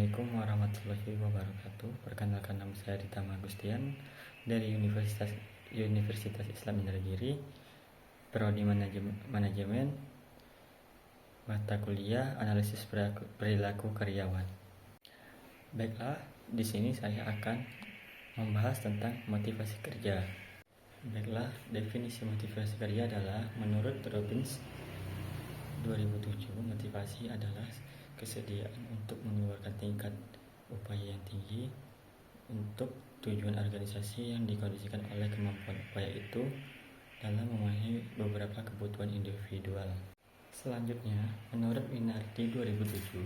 Assalamualaikum warahmatullahi wabarakatuh. Perkenalkan, nama saya Rita Agustian dari Universitas Islam Indragiri, Prodi Manajemen, mata kuliah Analisis Perilaku Karyawan. Baiklah, di sini saya akan membahas tentang motivasi kerja. Baiklah, definisi motivasi kerja adalah menurut Robbins 2007, motivasi adalah kesediaan untuk mengeluarkan tingkat upaya yang tinggi untuk tujuan organisasi yang dikondisikan oleh kemampuan upaya itu dalam memenuhi beberapa kebutuhan individual. Selanjutnya, menurut Minardi 2007,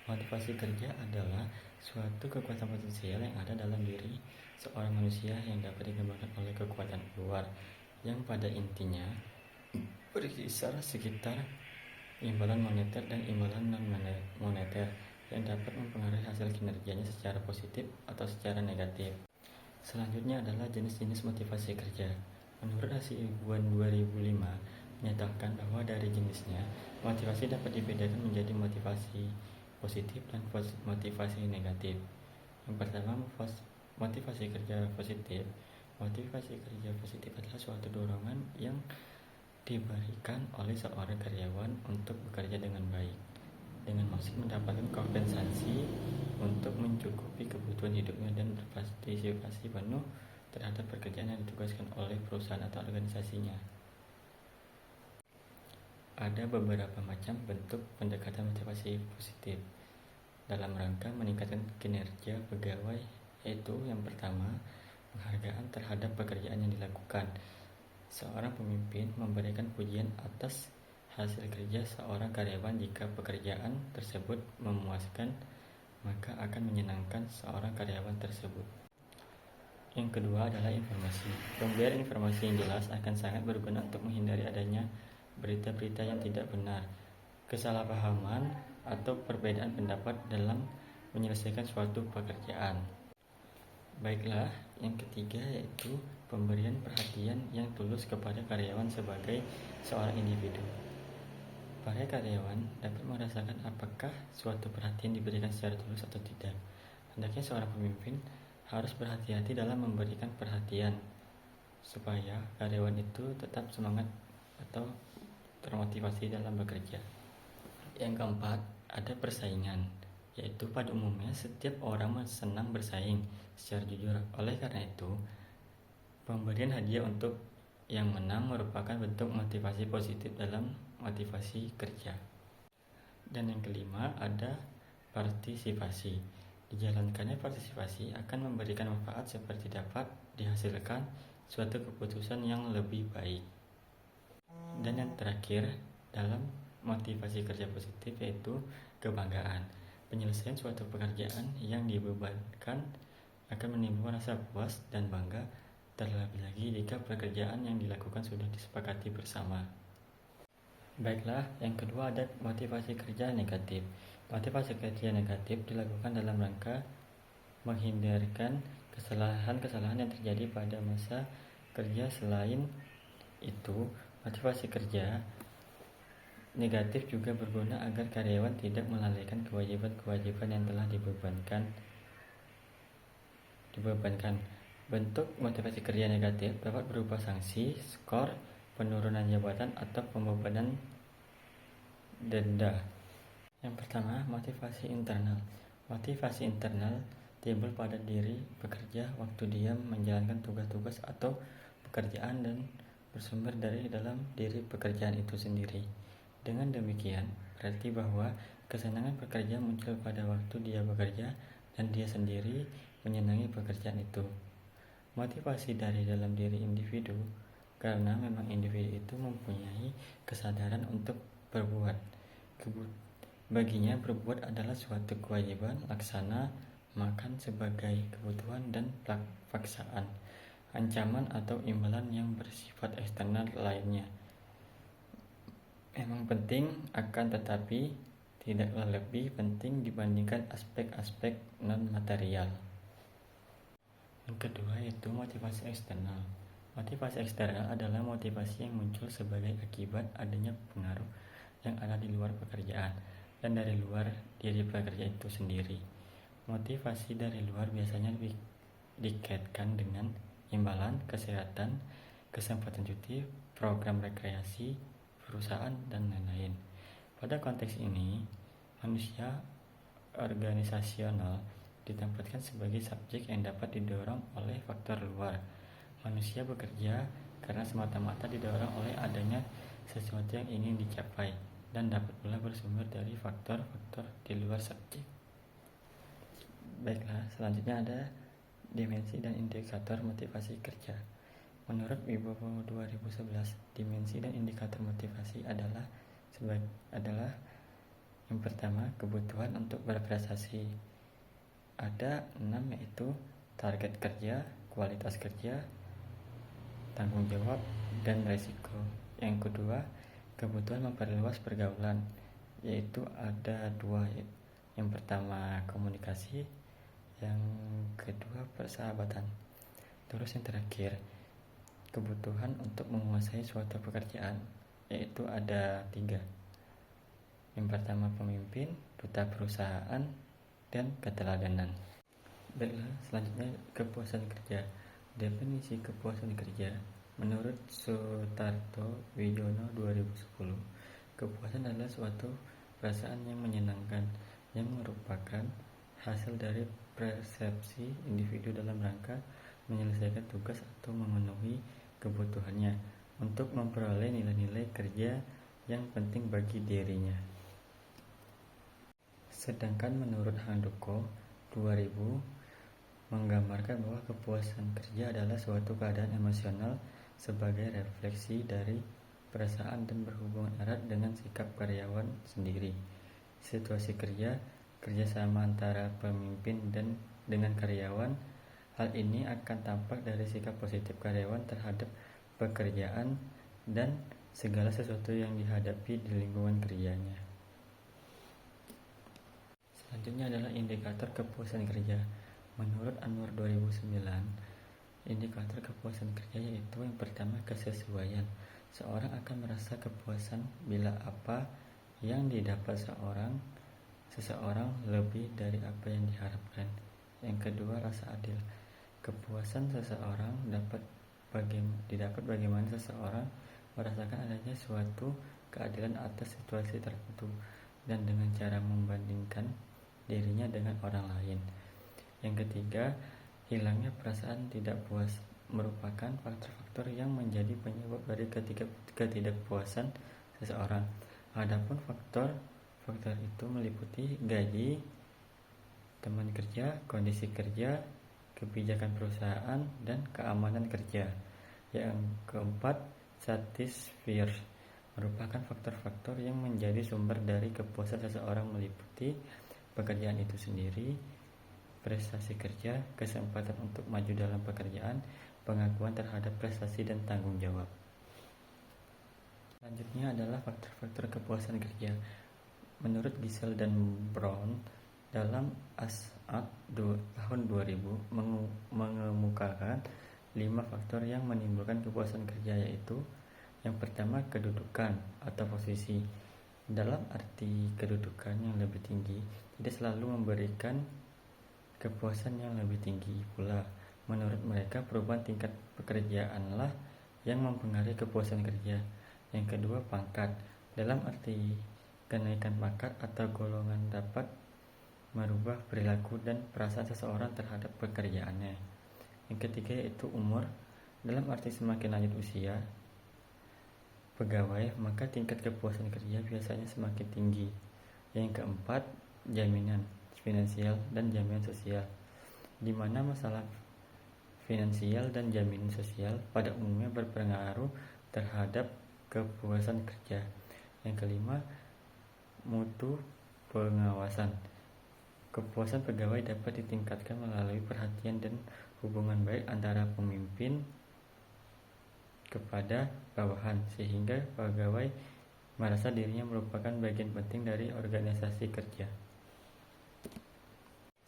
motivasi kerja adalah suatu kekuatan potensial yang ada dalam diri seorang manusia yang dapat dikembangkan oleh kekuatan luar yang pada intinya berkisar sekitar imbalan moneter dan imbalan non-moneter yang dapat mempengaruhi hasil kinerjanya secara positif atau secara negatif. Selanjutnya adalah jenis-jenis motivasi kerja. Menurut hasil Ibuan 2005 menyatakan bahwa dari jenisnya, motivasi dapat dibedakan menjadi motivasi positif dan motivasi negatif. Yang pertama, motivasi kerja positif. Motivasi kerja positif adalah suatu dorongan yang diberikan oleh seorang karyawan untuk bekerja dengan baik, dengan maksud mendapatkan kompensasi untuk mencukupi kebutuhan hidupnya dan berpartisipasi penuh terhadap pekerjaan yang ditugaskan oleh perusahaan atau organisasinya. Ada beberapa macam bentuk pendekatan motivasi positif dalam rangka meningkatkan kinerja pegawai, yaitu yang pertama, penghargaan terhadap pekerjaan yang dilakukan. Seorang pemimpin memberikan pujian atas hasil kerja seorang karyawan. Jika pekerjaan tersebut memuaskan, maka akan menyenangkan seorang karyawan tersebut. Yang kedua adalah informasi. Pemberian informasi yang jelas akan sangat berguna untuk menghindari adanya berita-berita yang tidak benar, kesalahpahaman, atau perbedaan pendapat dalam menyelesaikan suatu pekerjaan. Baiklah, yang ketiga yaitu pemberian perhatian yang tulus kepada karyawan sebagai seorang individu. Para karyawan dapat merasakan apakah suatu perhatian diberikan secara tulus atau tidak. Hendaknya seorang pemimpin harus berhati-hati dalam memberikan perhatian supaya karyawan itu tetap semangat atau termotivasi dalam bekerja. Yang keempat, ada persaingan, yaitu pada umumnya setiap orang senang bersaing secara jujur. Oleh karena itu, pemberian hadiah untuk yang menang merupakan bentuk motivasi positif dalam motivasi kerja. Dan yang kelima, ada partisipasi. Dijalankannya partisipasi akan memberikan manfaat seperti dapat dihasilkan suatu keputusan yang lebih baik. Dan yang terakhir dalam motivasi kerja positif yaitu kebanggaan. Penyelesaian suatu pekerjaan yang dibebankan akan menimbulkan rasa puas dan bangga, terlebih lagi jika pekerjaan yang dilakukan sudah disepakati bersama. Baiklah, yang kedua ada motivasi kerja negatif. Motivasi kerja negatif dilakukan dalam rangka menghindarkan kesalahan-kesalahan yang terjadi pada masa kerja. Selain itu, motivasi kerja negatif juga berguna agar karyawan tidak melalaikan kewajiban-kewajiban yang telah dibebankan. Bentuk motivasi kerja negatif dapat berupa sanksi, skor, penurunan jabatan, atau pembebanan denda. Yang pertama, motivasi internal. Motivasi internal timbul pada diri pekerja waktu dia menjalankan tugas-tugas atau pekerjaan dan bersumber dari dalam diri pekerjaan itu sendiri. Dengan demikian, berarti bahwa kesenangan pekerja muncul pada waktu dia bekerja dan dia sendiri menyenangi pekerjaan itu. Motivasi dari dalam diri individu, karena memang individu itu mempunyai kesadaran untuk berbuat. Baginya berbuat adalah suatu kewajiban, laksana makan sebagai kebutuhan dan paksaan, ancaman atau imbalan yang bersifat eksternal lainnya. Memang penting, akan tetapi tidaklah lebih penting dibandingkan aspek-aspek non-material. Yang kedua yaitu motivasi eksternal. Motivasi eksternal adalah motivasi yang muncul sebagai akibat adanya pengaruh yang ada di luar pekerjaan dan dari luar diri pekerja itu sendiri. Motivasi dari luar biasanya dikaitkan dengan imbalan, kesehatan, kesempatan cuti, program rekreasi, perusahaan, dan lain-lain. Pada konteks ini, manusia organisasional ditempatkan sebagai subjek yang dapat didorong oleh faktor luar. Manusia bekerja karena semata-mata didorong oleh adanya sesuatu yang ingin dicapai dan dapat pula bersumber dari faktor-faktor di luar subjek. Baiklah, selanjutnya ada dimensi dan indikator motivasi kerja. Menurut Wibowo 2011, dimensi dan indikator motivasi adalah yang pertama, kebutuhan untuk berprestasi. Ada 6, yaitu target kerja, kualitas kerja, tanggung jawab, dan resiko. Yang kedua, kebutuhan memperluas pergaulan, yaitu ada 2. Yang pertama, komunikasi, yang kedua, persahabatan. Terus yang terakhir, kebutuhan untuk menguasai suatu pekerjaan, yaitu ada 3. Yang pertama, pemimpin, duta perusahaan, dan keteladanan. Baiklah, selanjutnya kepuasan kerja. Definisi kepuasan kerja menurut Sutarto Wijono 2010, kepuasan adalah suatu perasaan yang menyenangkan yang merupakan hasil dari persepsi individu dalam rangka menyelesaikan tugas atau memenuhi kebutuhannya untuk memperoleh nilai-nilai kerja yang penting bagi dirinya. Sedangkan menurut Handoko 2000 menggambarkan bahwa kepuasan kerja adalah suatu keadaan emosional sebagai refleksi dari perasaan dan berhubungan erat dengan sikap karyawan sendiri. Situasi kerja, kerjasama antara pemimpin dan dengan karyawan. Hal ini akan tampak dari sikap positif karyawan terhadap pekerjaan dan segala sesuatu yang dihadapi di lingkungan kerjanya. Selanjutnya adalah indikator kepuasan kerja. Menurut Anwar 2009, indikator kepuasan kerja yaitu yang pertama, kesesuaian. Seorang akan merasa kepuasan bila apa yang didapat seseorang lebih dari apa yang diharapkan. Yang kedua, rasa adil. Kepuasan seseorang didapat bagaimana seseorang merasakan adanya suatu keadilan atas situasi tertentu dan dengan cara membandingkan dirinya dengan orang lain. Yang ketiga, hilangnya perasaan tidak puas merupakan faktor-faktor yang menjadi penyebab dari ketidakpuasan seseorang. Adapun faktor itu meliputi gaji, teman kerja, kondisi kerja, kebijakan perusahaan, dan keamanan kerja. Yang keempat, satisfier merupakan faktor-faktor yang menjadi sumber dari kepuasan seseorang meliputi pekerjaan itu sendiri, prestasi kerja, kesempatan untuk maju dalam pekerjaan, pengakuan terhadap prestasi dan tanggung jawab. Selanjutnya adalah faktor-faktor kepuasan kerja. Menurut Gisel dan Brown dalam ASAT tahun 2000 mengemukakan 5 faktor yang menimbulkan kepuasan kerja, yaitu yang pertama, kedudukan atau posisi. Dalam arti kedudukan yang lebih tinggi tidak selalu memberikan kepuasan yang lebih tinggi pula. Menurut mereka, perubahan tingkat pekerjaanlah yang mempengaruhi kepuasan kerja. Yang kedua, pangkat. Dalam arti kenaikan pangkat atau golongan dapat merubah perilaku dan perasaan seseorang terhadap pekerjaannya. Yang ketiga yaitu umur. Dalam arti semakin lanjut usia pegawai, maka tingkat kepuasan kerja biasanya semakin tinggi. Yang keempat, jaminan finansial dan jaminan sosial, di mana masalah finansial dan jaminan sosial pada umumnya berpengaruh terhadap kepuasan kerja. Yang kelima, mutu pengawasan. Kepuasan pegawai dapat ditingkatkan melalui perhatian dan hubungan baik antara pemimpin kepada bawahan, sehingga pegawai merasa dirinya merupakan bagian penting dari organisasi kerja.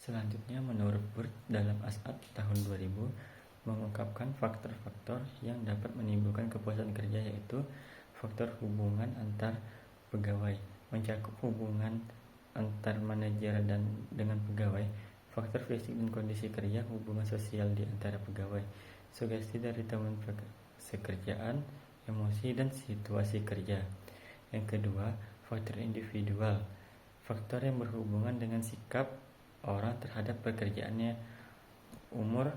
Selanjutnya, menurut Burt dalam ASAT tahun 2000 mengungkapkan faktor-faktor yang dapat menimbulkan kepuasan kerja, yaitu faktor hubungan antar pegawai, mencakup hubungan antar manajer dan dengan pegawai, faktor fisik dan kondisi kerja, hubungan sosial di antara pegawai, sugesti dari teman sekerjaan, emosi dan situasi kerja. Yang kedua, faktor individual, faktor yang berhubungan dengan sikap orang terhadap pekerjaannya, umur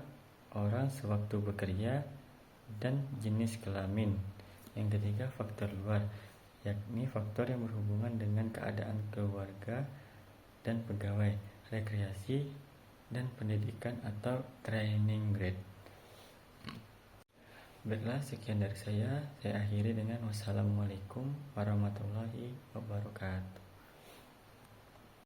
orang sewaktu bekerja, dan jenis kelamin. Yang ketiga, faktor luar, yakni faktor yang berhubungan dengan keadaan keluarga dan pegawai, rekreasi, dan pendidikan atau training grade. Baiklah, sekian dari saya akhiri dengan wassalamualaikum warahmatullahi wabarakatuh.